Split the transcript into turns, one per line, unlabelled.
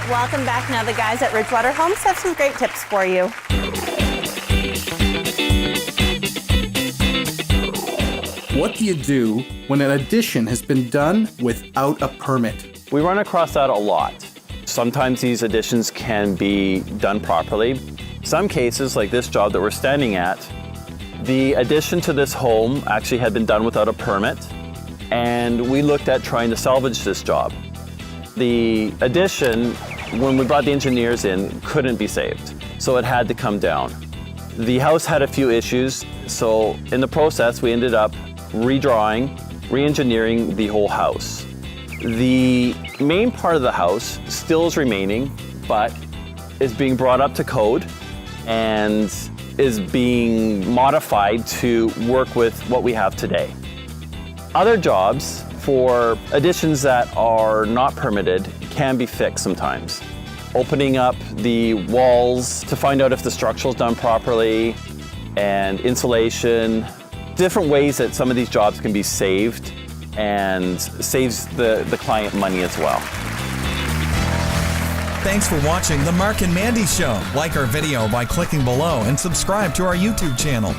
Welcome back. Now the guys at Ridgewater Homes have some great tips for you.
What do you do when an addition has been done without a permit?
We run across that a lot. Sometimes these additions can be done properly. Some cases, like this job that we're standing at, the addition to this home actually had been done without a permit, and we looked at trying to salvage this job. The addition, when we brought the engineers in, couldn't be saved, so it had to come down. The house had a few issues, so in the process we ended up redrawing, re-engineering the whole house. The main part of the house still is remaining, but is being brought up to code and is being modified to work with what we have today. Other jobs for additions that are not permitted can be fixed sometimes. Opening up the walls to find out if the structural is done properly, and insulation, different ways that some of these jobs can be saved and saves the client money as well.
Thanks for watching the Marc and Mandy Show. Like our video by clicking below and subscribe to our YouTube channel.